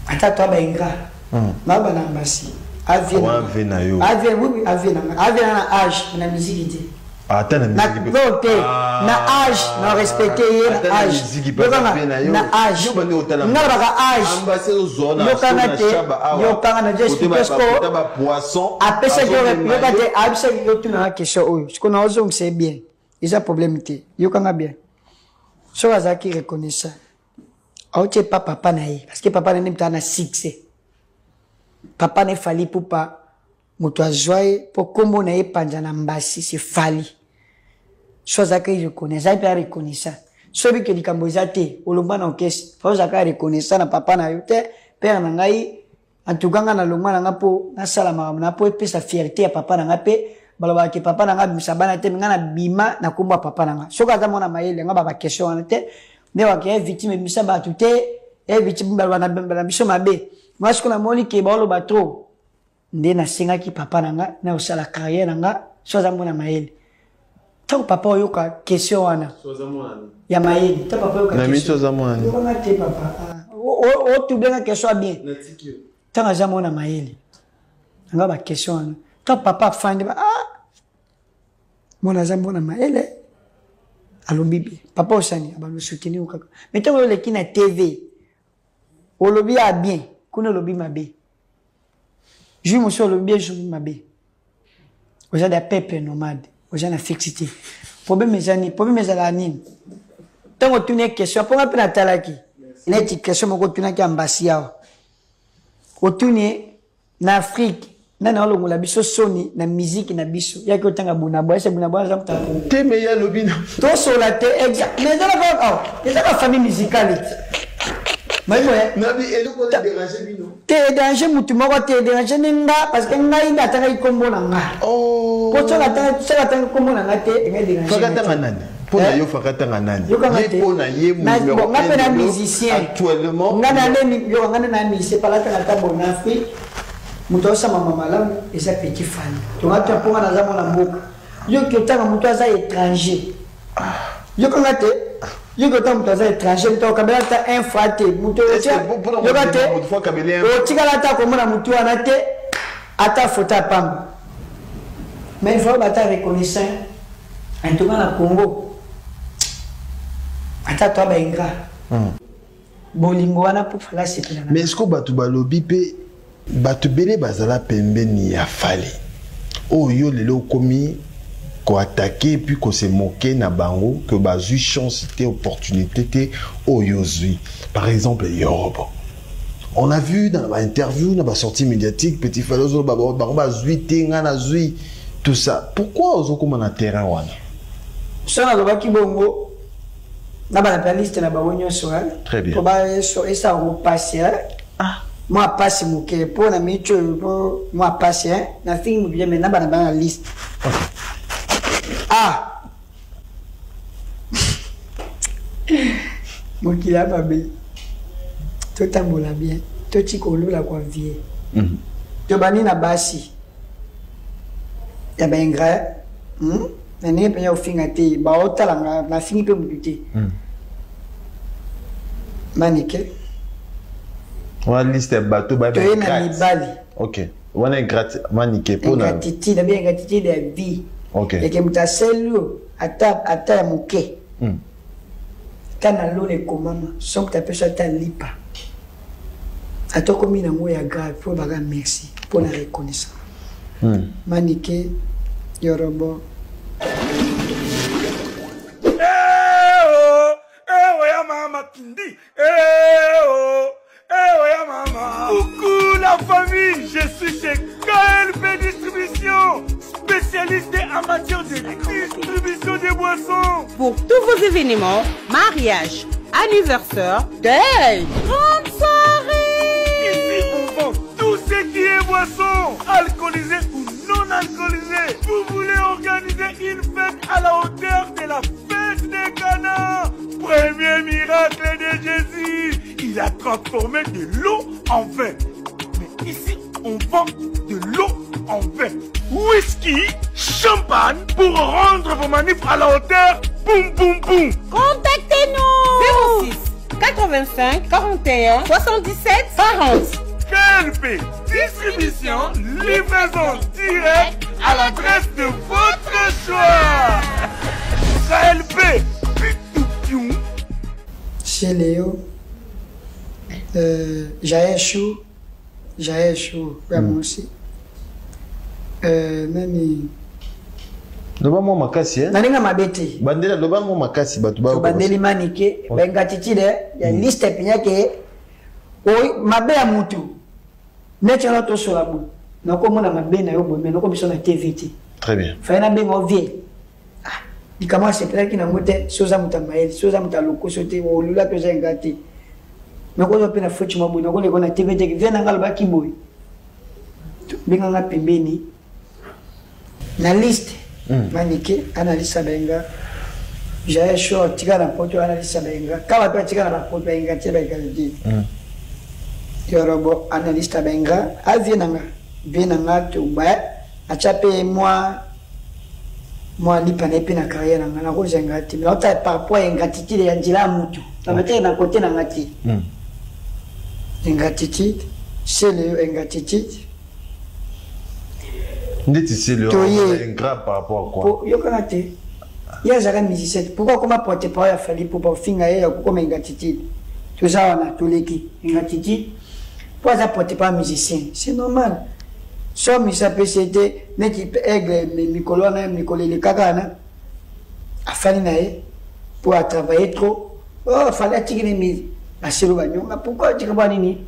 Attends, toi, Benga. Ma bonne ambassade. Avienne. Oui, Avienne. Avienne a âge, la musique. Attends, la musique. Na âge, na respecté, na âge. Na âge. Na âge. C'est bien. Il y a problème. Yo kanga bien. So azaki reconnaît ça. Aoche pas papa nae parce que papa n'est pas na succès. Papa ne fali pour pas moto joie pour kombo nae panjana mbasi c'est fali. So azaki reconnaît ça, il peut reconnaître ça. So bi ke likambozate olomba na okesi. Faut azaki reconnaît ça na papa na yote père na ngai antuganga na longwa na ngapo na sala na po epesa fierté ya papa na ngape. Baloba ke papa nanga bisabana te ngana bima na kumba papa nanga soka za mona mayele nga baba question ante ne wa ke victime bisaba tuté e victime balwana bembala biso mabe moi ce qu'on a moni ke baloba trop nde na singa ki papa nanga na osala carrière nanga so za mona mayele tant papa yoka question wana so za mona ya mayele tant papa yoka na miso za mona yo nga te papa o tu bien question bien na tikio tant za mona mayele nga ba question wana tant papa fande ba Mon zambo na maele alobibi papa osani abalo soutenir kaka mais tant le ki na TV olobi a bien kuna lobi mabe je me suis olobi je mabe oza da peuple nomade oza na fixité problème ezala nini tango tune question ponga pe na talaki ina ti question moko tuna ki ambassade yao otune na Afrique nana olongola biso soni na musique na biso yaki otanga bunabo ese bunabo za mtapo te meya lobino to sola te exact mais dans la famille musicale mais nabi eloko na déranger bino te déranger mutu moko te déranger ninga parce que ngai ndatanga ikombo na nga oh ko sola tanga kombo na nga te ngai déranger fakata nani pona yo fakata nani ye pona ye mu nga pe na musicien actuellement nga na yo nga na musicien pala tanga ta bon Afrique muto sama mamalam eza petit fan to ngata ponga na zamo na mboka yo ki otanga muto aza étranger yo kanga te yo ko tam muto aza étranger to kabela ta un frate muto yo kate o tikala ta ko mona muto ana te ata fota pam mais il faut bata reconnaissant en tout cas na Congo ata to benga bolingo wana pour fala sepela mais est-ce que batu balobi pe batu bele bazala pembeni ya fali oyo lelo komi ko attaquer puis ko se moquer na bango que bazui chance té opportunité té oyo zui par exemple Yoruba on a vu dans l'interview dans la sortie médiatique petit falozo bazui té ngana zui tout ça pourquoi ozo koma na terrain wana sona lobaki bongo na ba la liste na ba wonyo so très bien ko ba so esa ko passer moi passe mon cœur pour la météo moi passe na film bien maintenant dans la liste mon qui là babé tout tambola bien tout tikolo la quoi vie to bani na basi ya bengra na ne pe ya ofingate ba otala na fini pe muté manike on liste bateau ba ok on est gratis maniqué pour na gratitude bien gratitude de vie ok et que muta selu ata muke kana lo le komama son que ta personne ta lipa atoko mina ngo ya grave pour baga merci pour la reconnaissance maniqué Yoruba ya mama kindi coucou la famille, je suis chez KLP Distribution, spécialiste en matière de distribution des boissons. Pour tous vos événements, mariage, anniversaire, deuil, grande soirée. Ici, on vend tout ce qui est boisson, alcoolisé ou non alcoolisé. Vous voulez organiser une fête à la hauteur de la fête des canards. Premier miracle de Jésus, il a transformé de l'eau en vin. Mais ici, on vend de l'eau en vin. Whisky, champagne pour rendre vos manifs à la hauteur. Boum, boum, boum. Contactez-nous 06 85 41 77 40. KLP Distribution, livraison directe à l'adresse de votre choix. KLP Pitoupiou. Chez Léo, Jaël Chou, vraiment aussi. Nani. Loba mo makasi Nalinga mabete. Bandela loba mo makasi batu ba. Bandeli manike, benga titile, ya liste pinyake. Oi, mabe ya mutu. Necha na to sola bu. Nako mona mabe na yo bombe, nako biso na TVT. Très bien. Faina bengo vie. Ah, dikama se pela kina mote, soza mutamaeli, soza mutaloko sote, olula to zengati. Nako zo pena fuchi mabu, nako le kona TVT ki vena ngalo kiboy. Benga nga pembeni. Na liste. Manike analisa benga. Jaye show tika na poto analisa benga. Kawa to tika na poto benga tebe kalidi. Yorobo analista benga. Avienanga. Vienanga to ba. Achape moi lipa na epi na carrière nanga na ko zenga ti. Na ota par rapport à ngati ya njila mutu. Na mete na côté na ngati. Ngati c'est le ngati. Ndeti c'est le ingrat par rapport à quoi? Yo kanate. Il y a un musicien. Pourquoi comment porter parole à Fali pour pas finir à comme ngati. Tout ça on a tous les qui ngati. Pour ça porter pas musicien. C'est normal. Soit musicien PCT, n'équipe aigle Mikolo na Mikolo le kakana. A Fali nae pour travailler trop. Oh fallait tirer mes asiro banyo. Pourquoi tu comprends nini?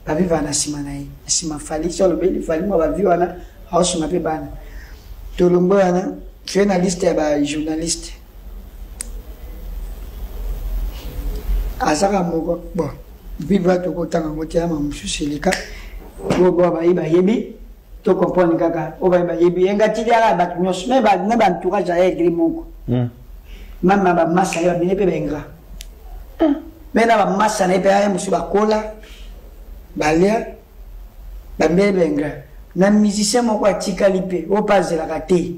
Ba vivre na sima nae. Sima Fali sur le bel Fali moi ba vivre na house ma pe bana. Tolombo ana journaliste ba journaliste. Azaka moko bon. Vivre to ko tanga motia ma mususilika. Bo ba yebi to comprendre kaka. O ba yebi engati ala ba nyos me ba na ba entourage ya egri moko. Mama ba massa ya bine pe benga. Mena ba massa na pe ya musu ba kola. Balia ba mbele benga. Na musicien moko atika lipe o pazela kate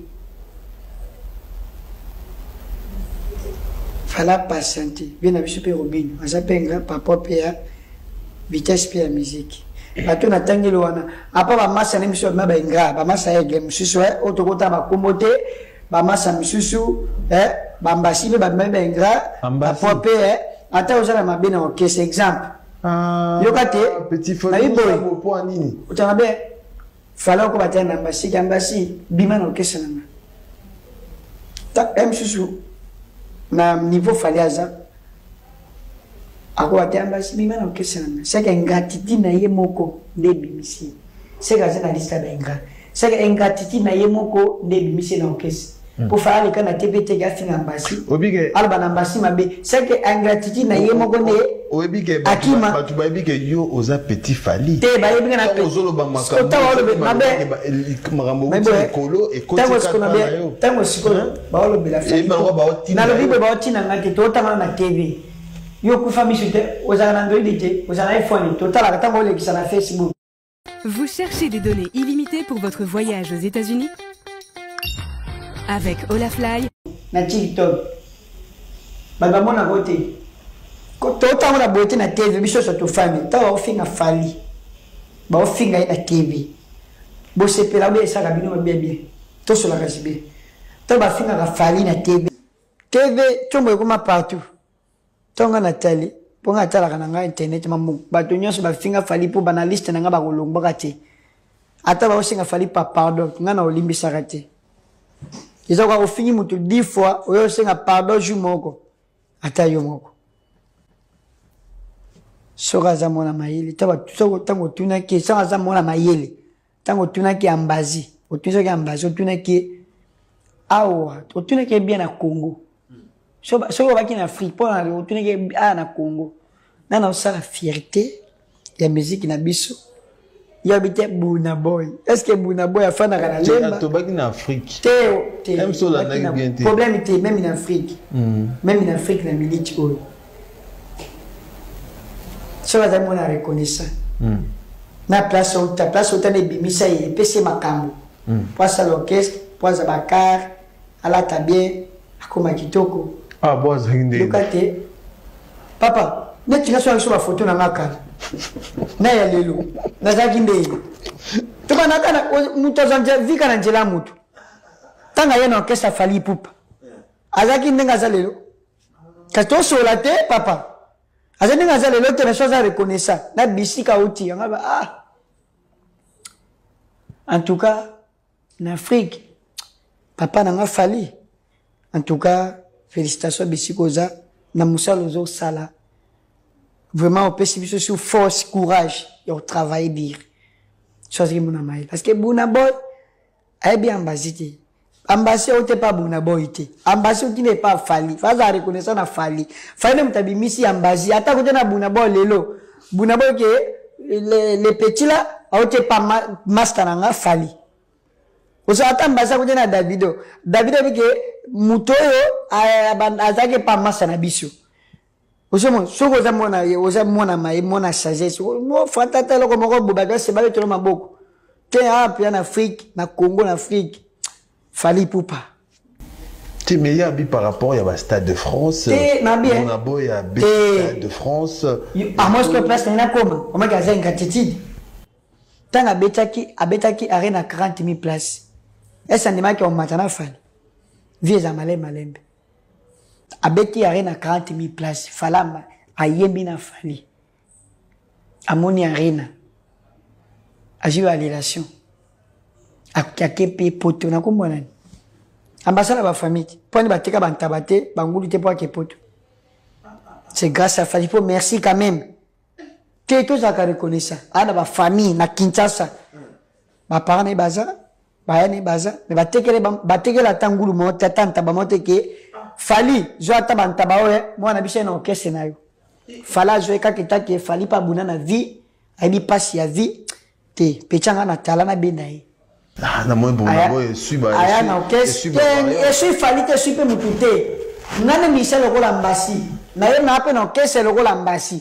fala patienter bien abiso pe robino azapenga papa pe ya vitesse pe ya musique bato na tangelo wana apa ba massa na miso ba benga ba massa ya game susu otokota ba komote ba massa misusu ba mbasi be ba benga papa pe ata ozala mabena orchestre exemple yokate petit faux na po nini utanabe fala ko batana ambasi bima na orchestre nanga ta msusu na niveau faliaza ako batana ambasi bima na orchestre nanga seka ngatiti na ye moko nde bimisi seka zana lista benga seka ngatiti na ye moko nde bimisi na orchestre pour faire le kana TBT gafi na ambasi obige alba na ambasi mabe seka ngatiti na ye moko ne obige batu ba bige yo oza petit Fali te ba yebinga na ozolo ba makambo makambo kolo e koti ka yo tango sikolo ba olo bela Fali na lo bibe ba otina ngati to tanga na TV yo ku famille te ozala na Android te ozala iPhone to tala tango le kisa na Facebook. Vous cherchez des données illimitées pour votre voyage aux États-Unis? Avec Olafly na TikTok ba mona vote ko to tanga na bote na TV biso so to famille ta o finga Fali ba o finga na TV bo se pela be sa ka bino bien to so la kasibe to ba finga ka Fali na TV tombo ko ma partout tonga na tali ponga tala kana nga internet mamu ba to nyoso ba finga Fali po banaliste na nga ba kolomba kate ata ba o singa Fali pa pardon nga na olimbi sakate ils ont fini mutu 10 fois oyo senga pardon ju moko ata yo moko soka za mona mayele taba tango tuna ki sanga za mona mayele tango tuna ki ambazi otuna ki ambazi otuna ki awa otuna ki bien na Congo so ba ki na Afrique pour na otuna ki na Congo na osala fierté ya musique na biso yabite Buna Boy. Est-ce que Buna Boy a fait na lemba? Tu es en Afrique. T'es. Même sur la bien. Problème était même en Afrique. Même en Afrique la milite oyo. So va damo na reconnaissant. Na place où ta ne bimisa et pese makambo. Poisa l'orchestre, poisa bakar, ala tabien, akoma kitoko. Ah boss hinde. Lokate. Papa, Ne tu as sur la photo na ngaka. Na ya lelo. Na zaki ndeye. Tu vas nakana mutazanja vika na njela mutu. Tanga yena orchestre Fally Ipupa. Azaki ndenga za lelo. Kato solate papa. Azaki ndenga za lelo te na chose reconnaissant. Na bisika uti ngaba ah. En tout cas, en Afrique, papa n'a Fally. En tout cas, félicitations bisikoza na Moussa Lozo Sala. Vraiment, on peut se sur force, courage, et on travaille bien. Chose qui mon amaï. Parce que Bounaboy, est bien ambassadé. Ambassadé, on n'est pas Bounaboy. Ambassadé, on n'est pas Fally. Faut la reconnaissance à Fally. Fally, on t'a mis ici ambassadé. Attends, on a Bounaboy, Lelo. Bounaboy, les petits là, on n'est pas master à Fally. On s'attend ambassadé, on a Davido. Davido, dit que Moutoyo, a pas master à Bissou. Osemo soko za mona ye oza mona mai mona sagesse no fatata loko moko bobaga se babe tolo maboko te api en Afrique na Congo na Afrique Fally Ipupa tu me yabi par rapport à Stade de France on a beau ya Stade de France à moi ce place na koma o maka za ngatiti tanga abetaki arena 40,000 places esa ndima ki on matana Fally vie za malembe Abeti arena 40,000 places. Falama ayembi na Fally. Amoni arena. Ajiwa relation. Akakepe poto na kumbona. Ambassade ba famille. Poni bateka bantabate bangulu te pour poto. C'est grâce à Fally. Merci quand même. Te za ka reconnaître. Ana ba famille na Kinshasa. Ba parents ne baza, ba ne baza, mais batekela tangulu mo tata ba moteke Fally, je attends bantabaoe, moi na biche na orchestre na yo. Fala je ka kitaki Fally pa buna na vie, aibi passe ya vie, te pechanga na tala na benaye. Ah na moi bon na boy suba. Aya na orchestre, et suis Fally te suis pe mutute. Nane Michel lokola mbasi. Na yo na pe na orchestre lokola mbasi.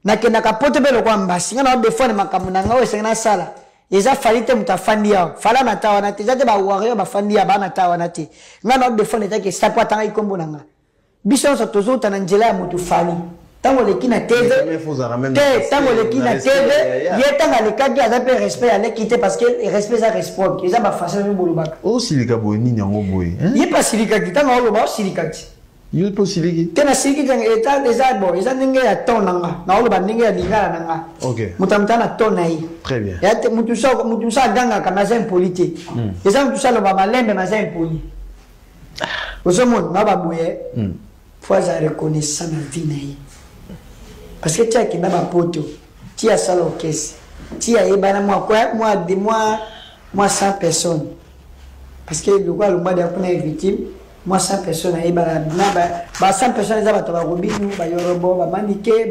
Na ke na kapote be lokola mbasi. Ngana be fone makamu na ngawe sengana sala. Eza Fally te mutafandi yao. Fala na tawa na te. Zate ba warrior ba fandi ya ba na tawa na te. Ngana be fone te ke sapo tanga ikombo na nga. Biso so tozo ta na njela ya mutu Fally. Tango le kina TV. Te tango le kina TV. Ye tanga le kaki aza pe respect ya le kite parce que respect ça respect. Eza ba façon de bolobaka. O silika boy ni nyango boy. Ye pas silika ki tango lo ba silika ki. Il peut siliki. Tena siliki jang eta les arbres. Eza ninge ya tonanga. Na lo ba ninge ya lingala nanga. OK. Mutamtana tonai. Très bien. Ya te mutusa ganga kama za impolite. Eza mutusa lo ba malembe ma za impoli. Osomon na ba boye. Faut za reconnaissance na vie na ye. Parce que tu as qui n'a pas poto. Tu as ça l'orchestre. Tu as ébana moi 100 personnes. Parce que le quoi le mois d'après est victime. Moi 100 personnes à ébana. 100 personnes les abattoirs robin, ba yorobo, ba maniké.